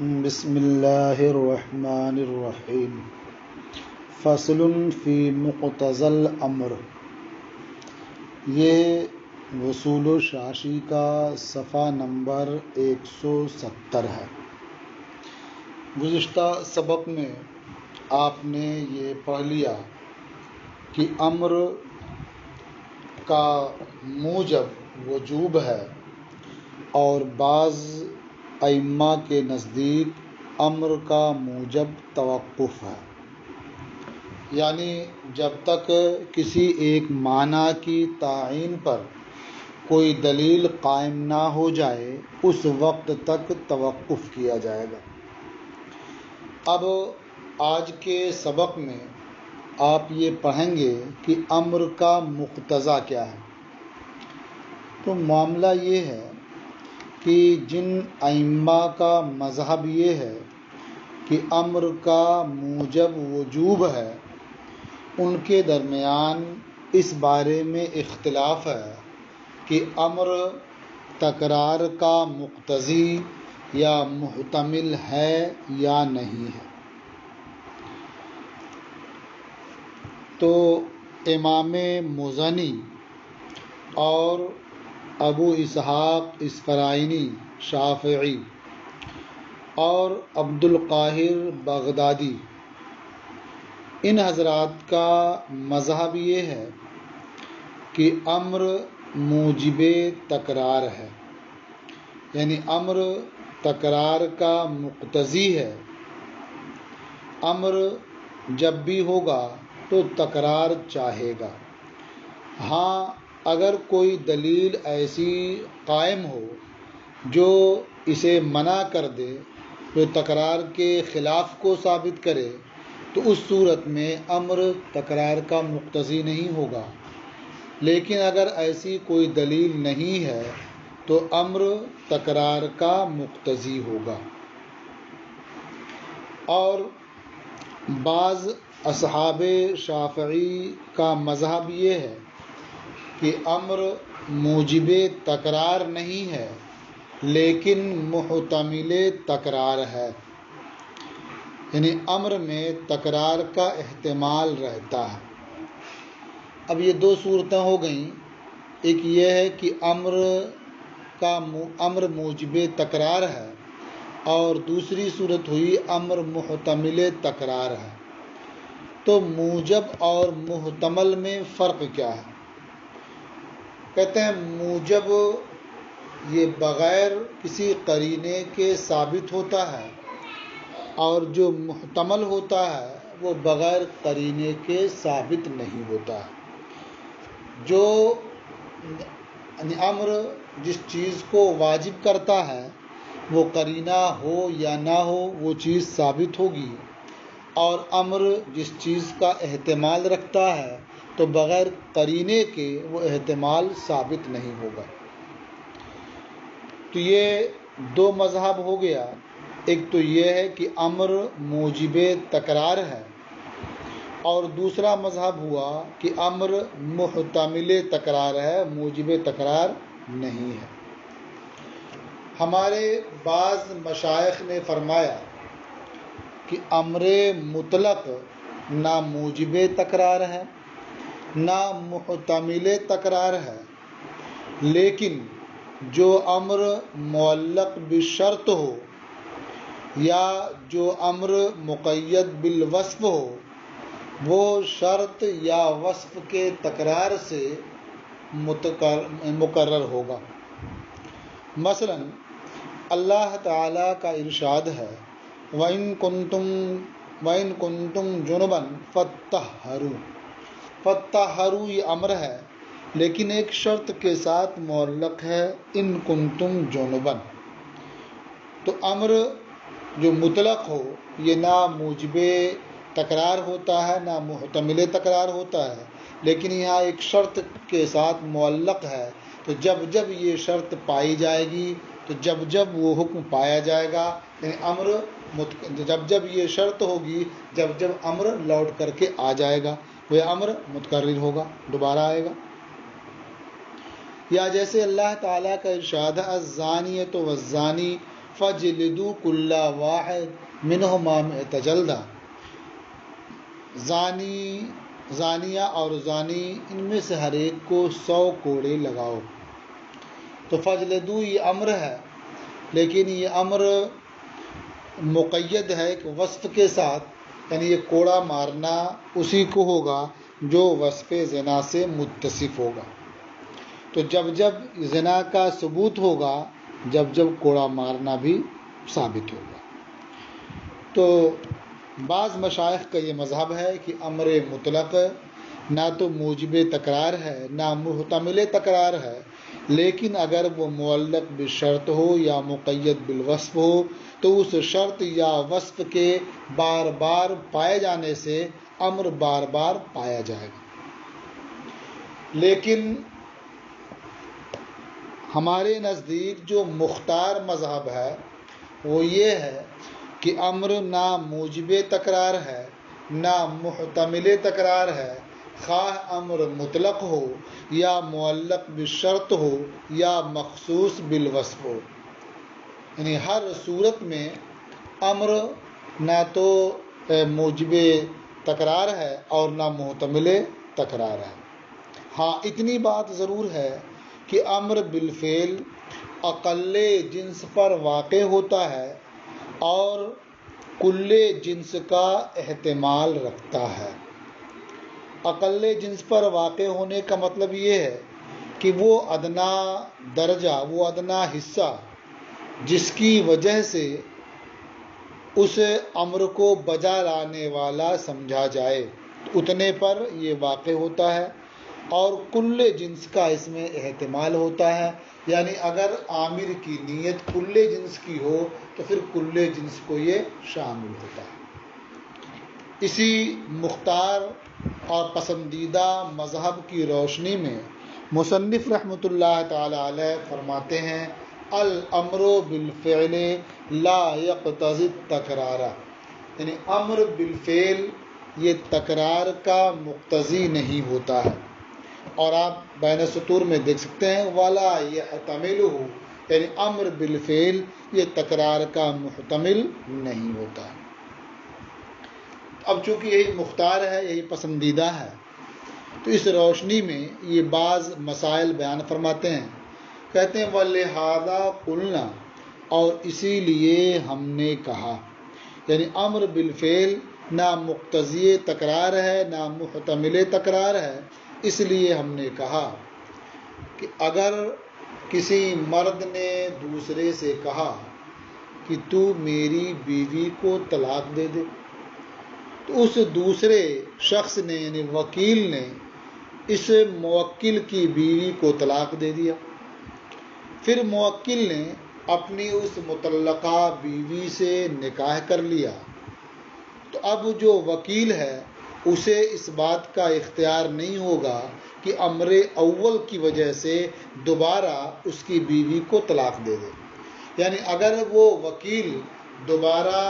بسم اللہ الرحمن الرحیم فصل فی مقتضى الامر۔ یہ وصول و شاشی کا صفحہ نمبر 170 ہے۔ گزشتہ سبق میں آپ نے یہ پڑھ لیا کہ امر کا موجب وجوب ہے اور بعض ائمہ کے نزدیک امر کا موجب توقف ہے، یعنی جب تک کسی ایک معنی کی تعین پر کوئی دلیل قائم نہ ہو جائے اس وقت تک توقف کیا جائے گا۔ اب آج کے سبق میں آپ یہ پڑھیں گے کہ امر کا مقتضیٰ کیا ہے۔ تو معاملہ یہ ہے کہ جن ائمہ کا مذہب یہ ہے کہ امر کا موجب وجوب ہے، ان کے درمیان اس بارے میں اختلاف ہے کہ امر تکرار کا مقتضی یا محتمل ہے یا نہیں ہے۔ تو امام مزنی اور ابو اسحاق اسفرائینی شافعی اور عبد القاہر بغدادی، ان حضرات کا مذہب یہ ہے کہ امر موجب تکرار ہے، یعنی امر تکرار کا مقتضی ہے۔ امر جب بھی ہوگا تو تکرار چاہے گا۔ ہاں، اگر کوئی دلیل ایسی قائم ہو جو اسے منع کر دے، جو تکرار کے خلاف کو ثابت کرے، تو اس صورت میں امر تکرار کا مقتضی نہیں ہوگا۔ لیکن اگر ایسی کوئی دلیل نہیں ہے تو امر تکرار کا مقتضی ہوگا۔ اور بعض اصحاب شافعی کا مذہب یہ ہے کہ امر موجب تکرار نہیں ہے لیکن محتمل تکرار ہے، یعنی امر میں تکرار کا احتمال رہتا ہے۔ اب یہ دو صورتیں ہو گئیں، ایک یہ ہے کہ امر موجب تکرار ہے اور دوسری صورت ہوئی امر محتمل تکرار ہے۔ تو موجب اور محتمل میں فرق کیا ہے؟ کہتے ہیں موجب یہ بغیر کسی قرینے کے ثابت ہوتا ہے اور جو محتمل ہوتا ہے وہ بغیر قرینے کے ثابت نہیں ہوتا ہے۔ جو امر جس چیز کو واجب کرتا ہے وہ قرینہ ہو یا نہ ہو وہ چیز ثابت ہوگی، اور امر جس چیز کا احتمال رکھتا ہے تو بغیر قرینے کے وہ احتمال ثابت نہیں ہوگا۔ تو یہ دو مذہب ہو گیا، ایک تو یہ ہے کہ امر موجب تکرار ہے اور دوسرا مذہب ہوا کہ امر محتمل تکرار ہے، موجب تکرار نہیں ہے۔ ہمارے بعض مشائخ نے فرمایا کہ امر مطلق نہ موجب تکرار ہے نہ محتمل تکرار ہے، لیکن جو امر معلق بشرط ہو یا جو امر مقید بالوصف ہو وہ شرط یا وصف کے تکرار سے مقرر ہوگا۔ مثلا اللہ تعالیٰ کا ارشاد ہے وَإِن كُنتُمْ جُنُبًا فَاتَّطَهَّرُوا۔ فَاتَّطَهَّرُوا یہ امر ہے لیکن ایک شرط کے ساتھ معلق ہے، ان کنتم جنبًا۔ تو امر جو مطلق ہو یہ نہ موجب تکرار ہوتا ہے نہ محتمل تکرار ہوتا ہے، لیکن یہاں ایک شرط کے ساتھ معلق ہے، تو جب جب یہ شرط پائی جائے گی تو جب جب وہ حکم پایا جائے گا، یعنی امر جب جب یہ شرط ہوگی جب جب امر لوٹ کر کے آ جائے گا، وہ امر متکرر ہوگا، دوبارہ آئے گا۔ یا جیسے اللہ تعالیٰ کا ارشاد ہے الزانیۃ والزانی فجلدوا کل واحد منہما مئۃ جلدہ، زانیہ اور زانی ان میں سے ہر ایک کو 100 کوڑے لگاؤ۔ تو فجلدو یہ امر ہے، لیکن یہ امر مقید ہے کہ وصف کے ساتھ، یعنی یہ کوڑا مارنا اسی کو ہوگا جو وصف زنا سے متصف ہوگا۔ تو جب جب زنا کا ثبوت ہوگا، جب جب کوڑا مارنا بھی ثابت ہوگا۔ تو بعض مشائخ کا یہ مذہب ہے کہ امر مطلق نہ تو موجب تکرار ہے نہ محتمل تکرار ہے، لیکن اگر وہ معلق بالشرط ہو یا مقید بالوصف ہو تو اس شرط یا وصف کے بار بار پائے جانے سے امر بار بار پایا جائے گا۔ لیکن ہمارے نزدیک جو مختار مذہب ہے وہ یہ ہے کہ امر نہ موجب تکرار ہے نہ محتمل تکرار ہے، خواہ امر مطلق ہو یا معلق بالشرط ہو یا مخصوص بالوصف ہو، یعنی ہر صورت میں امر نہ تو موجب تکرار ہے اور نہ محتمل تکرار ہے۔ ہاں اتنی بات ضرور ہے کہ امر بالفعل اقل جنس پر واقع ہوتا ہے اور کل جنس کا احتمال رکھتا ہے۔ اقل جنس پر واقع ہونے کا مطلب یہ ہے کہ وہ ادنا درجہ، وہ ادنا حصہ جس کی وجہ سے اس امر کو بجا لانے والا سمجھا جائے، اتنے پر یہ واقع ہوتا ہے، اور کل جنس کا اس میں احتمال ہوتا ہے، یعنی اگر عامر کی نیت کل جنس کی ہو تو پھر کل جنس کو یہ شامل ہوتا ہے۔ اسی مختار اور پسندیدہ مذہب کی روشنی میں مصنف رحمۃ اللہ تعالی علیہ فرماتے ہیں الامر بالفعل لا یقتضی التکرار، یعنی امر بالفعل یہ تکرار کا مقتضی نہیں ہوتا ہے۔ اور آپ بین سطور میں دیکھ سکتے ہیں ولا یحتملہ، یعنی امر بالفعل یہ تکرار کا محتمل نہیں ہوتا ہے۔ اب چونکہ یہی مختار ہے، یہی پسندیدہ ہے، تو اس روشنی میں یہ بعض مسائل بیان فرماتے ہیں۔ کہتے ہیں وَلِہَٰذَا قُلْنَا، اور اسی لیے ہم نے کہا، یعنی امر بالفعل نہ مقتضی تکرار ہے نہ محتمل تکرار ہے، اس لیے ہم نے کہا کہ اگر کسی مرد نے دوسرے سے کہا کہ تو میری بیوی کو طلاق دے دے، تو اس دوسرے شخص نے یعنی وکیل نے اس موکل کی بیوی کو طلاق دے دیا، پھر موکل نے اپنی اس مطلقہ بیوی سے نکاح کر لیا، تو اب جو وکیل ہے اسے اس بات کا اختیار نہیں ہوگا کہ امر اول کی وجہ سے دوبارہ اس کی بیوی کو طلاق دے دے، یعنی اگر وہ وکیل دوبارہ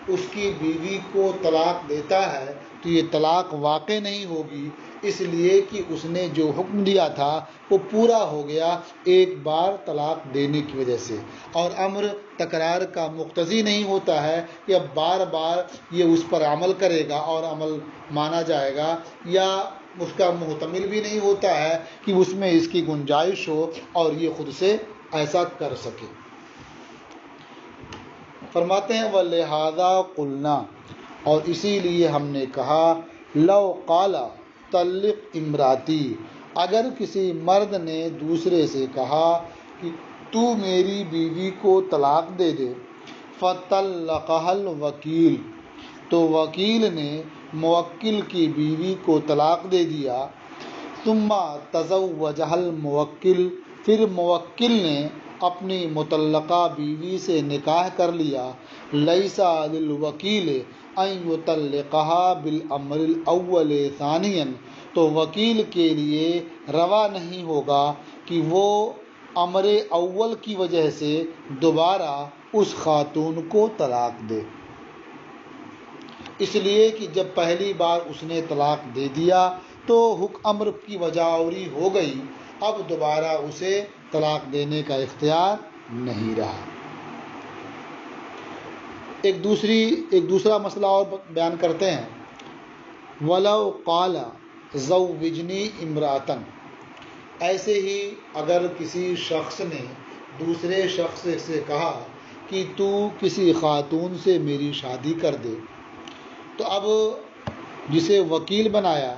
اس کی بیوی کو طلاق دیتا ہے تو یہ طلاق واقع نہیں ہوگی، اس لیے کہ اس نے جو حکم دیا تھا وہ پورا ہو گیا ایک بار طلاق دینے کی وجہ سے، اور امر تکرار کا مقتضی نہیں ہوتا ہے کہ اب بار بار یہ اس پر عمل کرے گا اور عمل مانا جائے گا، یا اس کا محتمل بھی نہیں ہوتا ہے کہ اس میں اس کی گنجائش ہو اور یہ خود سے ایسا کر سکے۔ فرماتے ہیں وَلِہَٰذَا قُلْنَا، اور اسی لیے ہم نے کہا لو قال طلق امراتی، اگر کسی مرد نے دوسرے سے کہا کہ تو میری بیوی کو طلاق دے دے، فطلقها الوکیل، تو وکیل نے موکل کی بیوی کو طلاق دے دیا، ثم تزوجها الموکل، پھر موکل نے اپنی مطلقہ بیوی سے نکاح کر لیا، لیس للوکیل ان یطلقها بالامر الاول ثانیا، تو وکیل کے لیے روا نہیں ہوگا کہ وہ امر اول کی وجہ سے دوبارہ اس خاتون کو طلاق دے، اس لیے کہ جب پہلی بار اس نے طلاق دے دیا تو امر کی وجہ آوری ہو گئی، اب دوبارہ اسے طلاق دینے کا اختیار نہیں رہا۔ ایک دوسرا مسئلہ اور بیان کرتے ہیں. وَلَوْ قَالَ زَوِّجْنِي امْرَأَةً، ایسے ہی اگر کسی شخص نے دوسرے شخص سے کہا کہ تو کسی خاتون سے میری شادی کر دے، تو اب جسے وکیل بنایا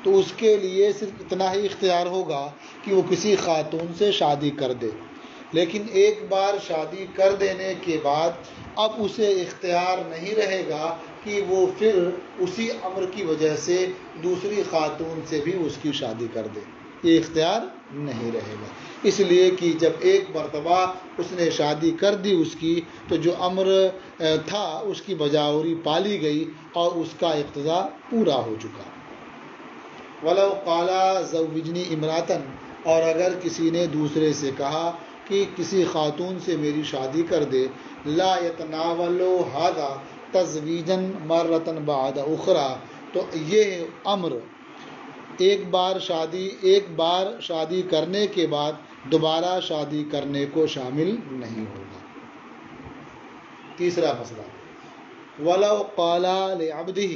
تو اس کے لیے صرف اتنا ہی اختیار ہوگا کہ وہ کسی خاتون سے شادی کر دے، لیکن ایک بار شادی کر دینے کے بعد اب اسے اختیار نہیں رہے گا کہ وہ پھر اسی امر کی وجہ سے دوسری خاتون سے بھی اس کی شادی کر دے. یہ اختیار نہیں رہے گا، اس لیے کہ جب ایک مرتبہ اس نے شادی کر دی اس کی، تو جو امر تھا اس کی بجاوری پالی گئی اور اس کا اقتضا پورا ہو چکا. وَلَوْ قَالَ زَوِّجْنِي امْرَأَةً، اور اگر کسی نے دوسرے سے کہا کہ کسی خاتون سے میری شادی کر دے، لا يتناول هذا تزویجا مرۃ بعد اخرى، تو یہ امر ایک بار شادی کرنے کے بعد دوبارہ شادی کرنے کو شامل نہیں ہوگا. تیسرا مسئلہ، وَلَوْ قَالَ لِعَبْدِهِ،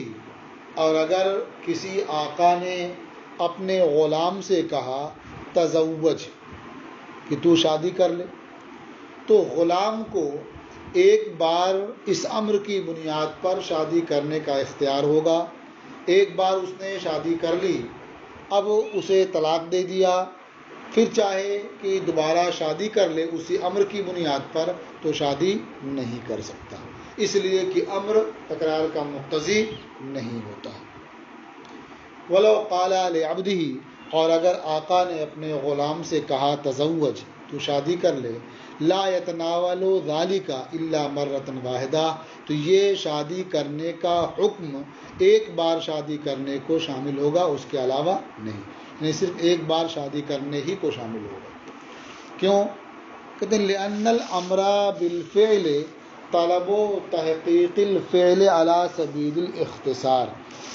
اور اگر کسی آقا نے اپنے غلام سے کہا تزوج، کہ تو شادی کر لے، تو غلام کو ایک بار اس امر کی بنیاد پر شادی کرنے کا اختیار ہوگا. ایک بار اس نے شادی کر لی، اب اسے طلاق دے دیا، پھر چاہے کہ دوبارہ شادی کر لے اسی امر کی بنیاد پر، تو شادی نہیں کر سکتا، اس لیے کہ امر تکرار کا مقتضی نہیں ہوتا. وَلَوْ قَالَ لِعَبْدِهِ، اور اگر آقا نے اپنے غلام سے کہا تزوج، تو شادی کر لے، لا يتناول ذلك الا مرۃ واحدہ، تو یہ شادی کرنے کا حکم ایک بار شادی کرنے کو شامل ہوگا، اس کے علاوہ نہیں، یعنی صرف ایک بار شادی کرنے ہی کو شامل ہوگا. کیوں؟ کہتے ہیں لأن الامر بالفعل طلب تحقیق الفعل على سبیل الاختصار،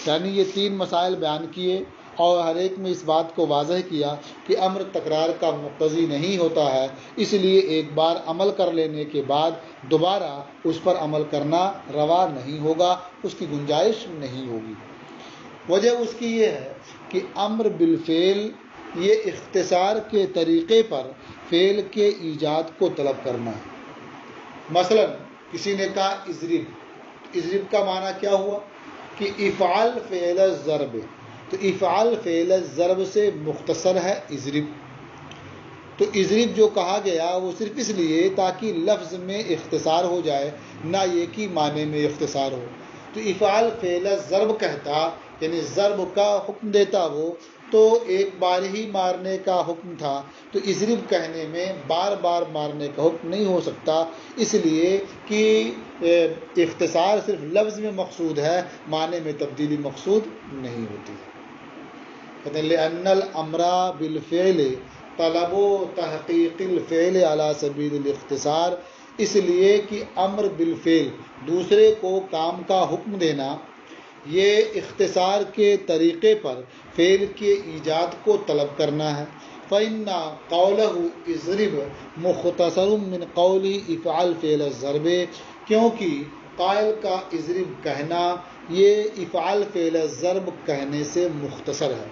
یعنی یہ 3 مسائل بیان کیے اور ہر ایک میں اس بات کو واضح کیا کہ امر تکرار کا مقتضی نہیں ہوتا ہے، اس لیے ایک بار عمل کر لینے کے بعد دوبارہ اس پر عمل کرنا روا نہیں ہوگا، اس کی گنجائش نہیں ہوگی. وجہ اس کی یہ ہے کہ امر بالفعل یہ اختصار کے طریقے پر فعل کے ایجاد کو طلب کرنا ہے. مثلا کسی نے کہا اضرب کا معنی کیا ہوا کہ افعل فعل الضرب، تو افعل فعل الضرب سے مختصر ہے اضرب. تو اضرب جو کہا گیا وہ صرف اس لیے تاکہ لفظ میں اختصار ہو جائے، نہ یہ کہ معنی میں اختصار ہو. تو افعل فعل الضرب کہتا یعنی ضرب کا حکم دیتا وہ، تو ایک بار ہی مارنے کا حکم تھا، تو اضرب کہنے میں بار بار مارنے کا حکم نہیں ہو سکتا، اس لیے کہ اختصار صرف لفظ میں مقصود ہے، معنی میں تبدیلی مقصود نہیں ہوتی. کہتے ہیں لأن الامر بالفعل طلب تحقیق الفعل على سبیل الاختصار، اس لیے کہ امر بالفعل دوسرے کو کام کا حکم دینا یہ اختصار کے طریقے پر فعل کے ایجاد کو طلب کرنا ہے. فإن قوله اضرب مختصر من قوله افعل فعل الضرب، کیونکہ قائل کا اضرب کہنا یہ افعل فعل الضرب کہنے سے مختصر ہے.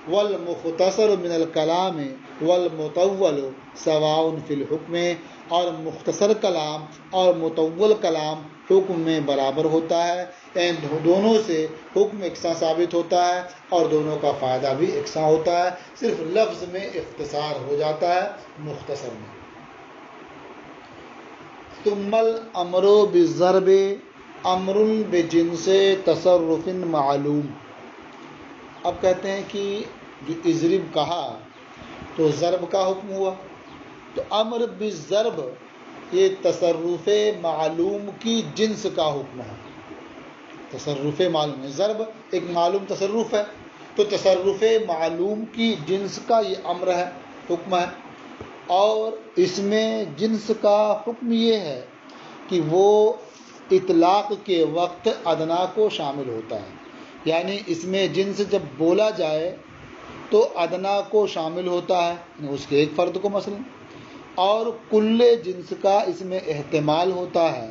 والمختصر من الکلام والمطول سواء فی الحکم، اور مختصر کلام اور مطول کلام حکم میں برابر ہوتا ہے، یعنی دونوں سے حکم یکساں ثابت ہوتا ہے اور دونوں کا فائدہ بھی یکساں ہوتا ہے، صرف لفظ میں اختصار ہو جاتا ہے مختصر میں. ثم الامر بالضرب امر بجنس تصرف معلوم. اب کہتے ہیں کہ جو اضرب کہا تو ضرب کا حکم ہوا، تو امر بالضرب یہ تصرف معلوم کی جنس کا حکم ہے. تصرف معلوم ہے، ضرب ایک معلوم تصرف ہے، تو تصرف معلوم کی جنس کا یہ امر ہے، حکم ہے. اور اس میں جنس کا حکم یہ ہے کہ وہ اطلاق کے وقت ادنا کو شامل ہوتا ہے، یعنی اس میں جنس جب بولا جائے تو ادنا کو شامل ہوتا ہے، یعنی اس کے ایک فرد کو مثلا، اور کل جنس کا اس میں احتمال ہوتا ہے،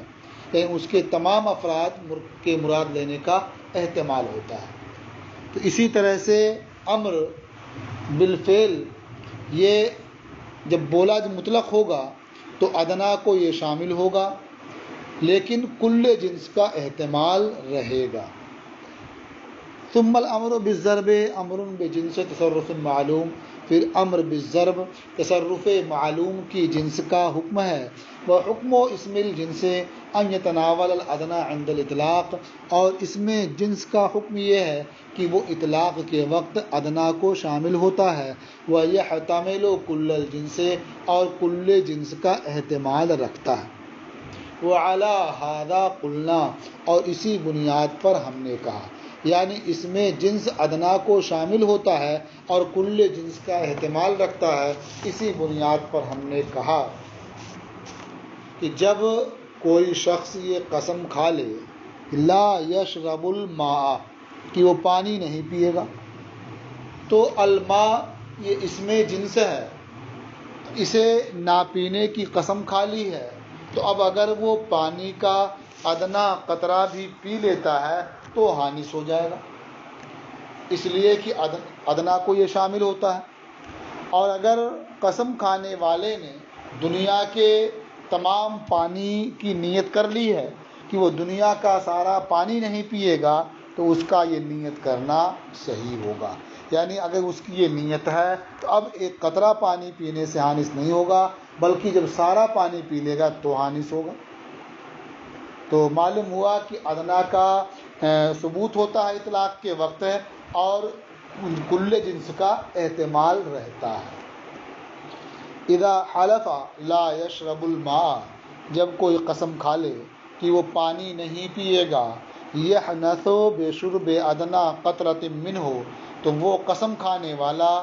کہیں اس کے تمام افراد کے مراد لینے کا احتمال ہوتا ہے۔ تو اسی طرح سے امر بالفعل یہ جب بولا مطلق ہوگا تو ادنا کو یہ شامل ہوگا، لیکن کل جنس کا احتمال رہے گا۔ ثم الامر بالضرب امر بجنس تصرف معلوم، پھر امر بالضرب تصرف معلوم کی جنس کا حکم ہے۔ وحکم اسم الجنس ان یتناول الادنی عند الاطلاق، اور اس میں جنس کا حکم یہ ہے کہ وہ اطلاق کے وقت ادنا کو شامل ہوتا ہے۔ ویحتمل کل الجنس، اور کل جنس کا احتمال رکھتا ہے۔ وعلی ھذا قلنا، اور اسی بنیاد پر ہم نے کہا، یعنی اس میں جنس ادنا کو شامل ہوتا ہے اور کل جنس کا احتمال رکھتا ہے۔ اسی بنیاد پر ہم نے کہا کہ جب کوئی شخص یہ قسم کھا لے لا یشرب الماء، کہ وہ پانی نہیں پیے گا، تو الماء یہ اس میں جنس ہے، اسے نہ پینے کی قسم کھا لی ہے، تو اب اگر وہ پانی کا ادنا قطرہ بھی پی لیتا ہے تو حانث ہو جائے گا، اس لیے کہ ادنا کو یہ شامل ہوتا ہے۔ اور اگر قسم کھانے والے نے دنیا کے تمام پانی کی نیت کر لی ہے کہ وہ دنیا کا سارا پانی نہیں پیے گا، تو اس کا یہ نیت کرنا صحیح ہوگا۔ یعنی اگر اس کی یہ نیت ہے تو اب ایک قطرہ پانی پینے سے حانث نہیں ہوگا، بلکہ جب سارا پانی پی لے گا تو حانث ہوگا۔ تو معلوم ہوا کہ ادنا کا ثبوت ہوتا ہے اطلاق کے وقت، اور کل جنس کا احتمال رہتا ہے۔ اذا حلف لا یشرب الماء، جب کوئی قسم کھا لے کہ وہ پانی نہیں پیے گا، یحنث بشرب ادنا قطرۃ منہ، تو وہ قسم کھانے والا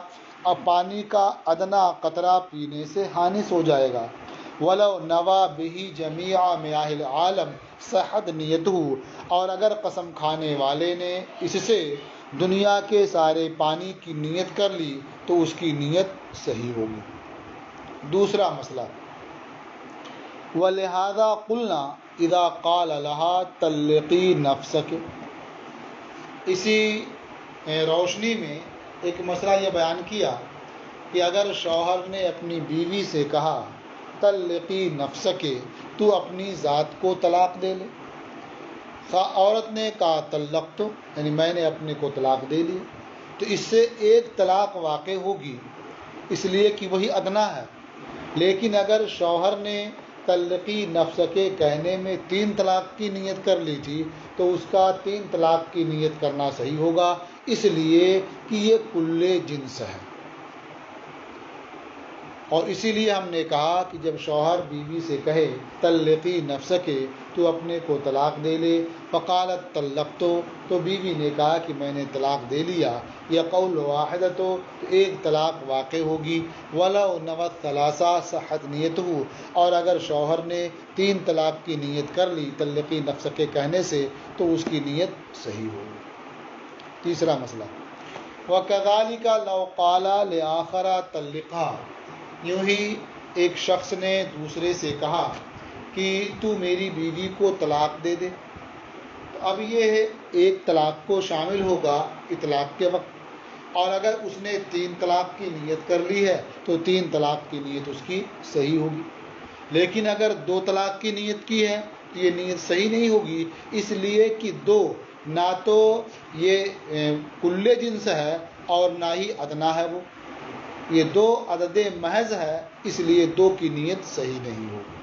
اب پانی کا ادنا قطرہ پینے سے حانث ہو جائے گا۔ ولو نوى به جميع میاہ العالم صحت نیتہ، اور اگر قسم کھانے والے نے اس سے دنیا کے سارے پانی کی نیت کر لی تو اس کی نیت صحیح ہوگی۔ دوسرا مسئلہ، وَلِهَذَا قُلْنَا إِذَا قَالَ لَهَا طَلِّقِي نَفْسَكِ، اسی روشنی میں ایک مسئلہ یہ بیان کیا کہ اگر شوہر نے اپنی بیوی سے کہا طلقی نفسک، تو اپنی ذات کو طلاق دے لے، عورت نے کہا طلقت، یعنی میں نے اپنے کو طلاق دے لی، تو اس سے ایک طلاق واقع ہوگی، اس لیے کہ وہی ادنا ہے۔ لیکن اگر شوہر نے طلقی نفسک کہنے میں 3 طلاق کی نیت کر لی تھی تو اس کا 3 طلاق کی نیت کرنا صحیح ہوگا، اس لیے کہ یہ کل جنس ہے۔ اور اسی لیے ہم نے کہا کہ جب شوہر بیوی سے کہے طلقی نفسک، تو اپنے کو طلاق دے لے، فقالت طلقت، تو بیوی نے کہا کہ میں نے طلاق دے لیا، یا قول واحدۃ، تو ایک طلاق واقع ہوگی۔ ولو نوت ثلاثہ صحت نیتہ، اور اگر شوہر نے 3 طلاق کی نیت کر لی طلقی نفسک کہنے سے تو اس کی نیت صحیح ہوگی۔ تیسرا مسئلہ، وَكَذَلِكَ لَوْ قَالَ لِآخَرَ طَلِّقْهَا، یوں ہی ایک شخص نے دوسرے سے کہا کہ تو میری بیوی کو طلاق دے دے، تو اب یہ ہے ایک طلاق کو شامل ہوگا اطلاق کے وقت، اور اگر اس نے 3 طلاق کی نیت کر لی ہے تو 3 طلاق کی نیت اس کی صحیح ہوگی۔ لیکن اگر 2 طلاق کی نیت کی ہے تو یہ نیت صحیح نہیں ہوگی، اس لیے کہ 2 نہ تو یہ کل جنس ہے اور نہ ہی ادنا ہے، وہ یہ 2 عدد محض ہے، اس لیے 2 کی نیت صحیح نہیں ہوگی۔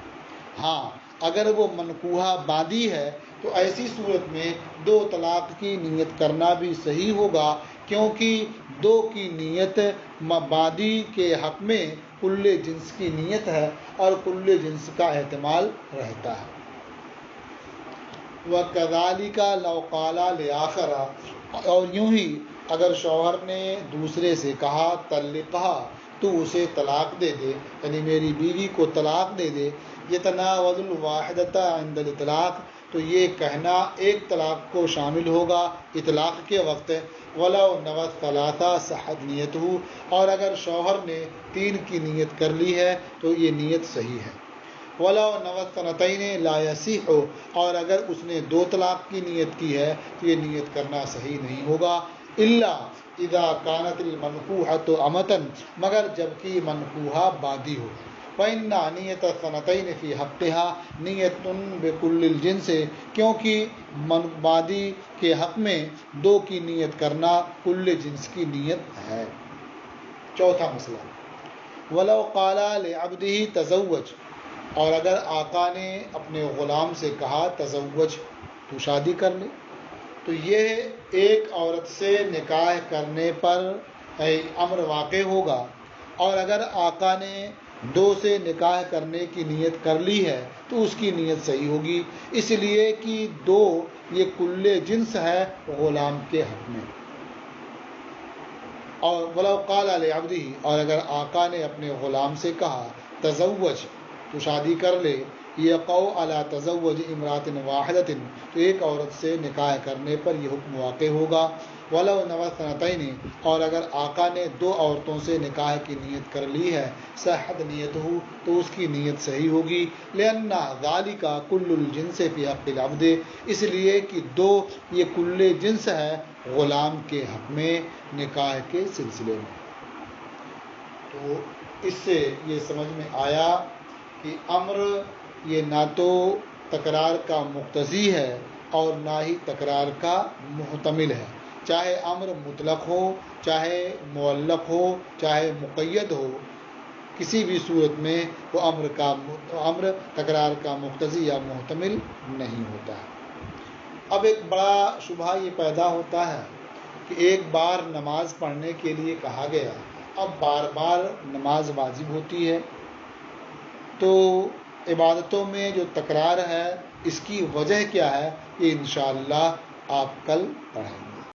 ہاں اگر وہ منکوحہ باندی ہے تو ایسی صورت میں 2 طلاق کی نیت کرنا بھی صحیح ہوگا، کیونکہ 2 کی نیت باندی کے حق میں کل جنس کی نیت ہے اور کل جنس کا احتمال رہتا ہے۔ وَكَذَلِكَ لَوْ قَالَ لِآخَرَ، اور یوں ہی اگر شوہر نے دوسرے سے کہا طلقھا، تو اسے طلاق دے دے، یعنی میری بیوی کو طلاق دے دے، یتناول الواحدۃ عند الاطلاق، تو یہ کہنا ایک طلاق کو شامل ہوگا اطلاق کے وقت۔ ولو نوت ثلاثہ صحت نیتہ، اور اگر شوہر نے 3 کی نیت کر لی ہے تو یہ نیت صحیح ہے۔ وَلَوْ نَوَتْ سَنَتَيْنِ لَا يَصِحُ، اور اگر اس نے 2 طلاق کی نیت کی ہے تو یہ نیت کرنا صحیح نہیں ہوگا، الا اذا كانت المنكوحة امة، مگر جبکہ منکوحہ بادی ہو، فإن نیت السنتین فی حقها نیت بکل الجنس، کیونکہ بادی کے حق میں 2 کی نیت کرنا کل جنس کی نیت ہے۔ چوتھا مسئلہ، وَلَوْ قَالَ لِعَبْدِهِ تَزَوَّجْ، اور اگر آقا نے اپنے غلام سے کہا تزوج، تو شادی کر لے، تو یہ ایک عورت سے نکاح کرنے پر امر واقع ہوگا، اور اگر آقا نے 2 سے نکاح کرنے کی نیت کر لی ہے تو اس کی نیت صحیح ہوگی، اس لیے کہ 2 یہ کل جنس ہے غلام کے حق میں۔ اور وَلَوْ قَالَ لِعَبْدِهِ، اور اگر آقا نے اپنے غلام سے کہا تزوج، تو شادی کر لے، یقع علی تزوج امرأۃ واحدۃ، تو ایک عورت سے نکاح کرنے پر یہ حکم واقع ہوگا۔ وَلَوْ نَوَتْ سَنَتَيْنِ، اور اگر آقا نے 2 عورتوں سے نکاح کی نیت کر لی ہے، صحت نیتہ، تو اس کی نیت صحیح ہوگی، لِأَنَّ ذَلِكَ كُلُّ الْجِنسِ فِي حَقِّ الْعَبْدِ، اس لیے کہ 2 یہ کل جنس ہے غلام کے حق میں نکاح کے سلسلے میں۔ تو اس سے یہ سمجھ میں آیا کہ امر یہ نہ تو تکرار کا مقتضی ہے اور نہ ہی تکرار کا محتمل ہے، چاہے امر مطلق ہو، چاہے معلق ہو، چاہے مقید ہو، کسی بھی صورت میں وہ امر تکرار کا مقتضی یا محتمل نہیں ہوتا ہے۔ اب ایک بڑا شبہ یہ پیدا ہوتا ہے کہ ایک بار نماز پڑھنے کے لیے کہا گیا، اب بار بار نماز واجب ہوتی ہے، تو عبادتوں میں جو تکرار ہے اس کی وجہ کیا ہے، یہ انشاءاللہ آپ کل پڑھیں گے۔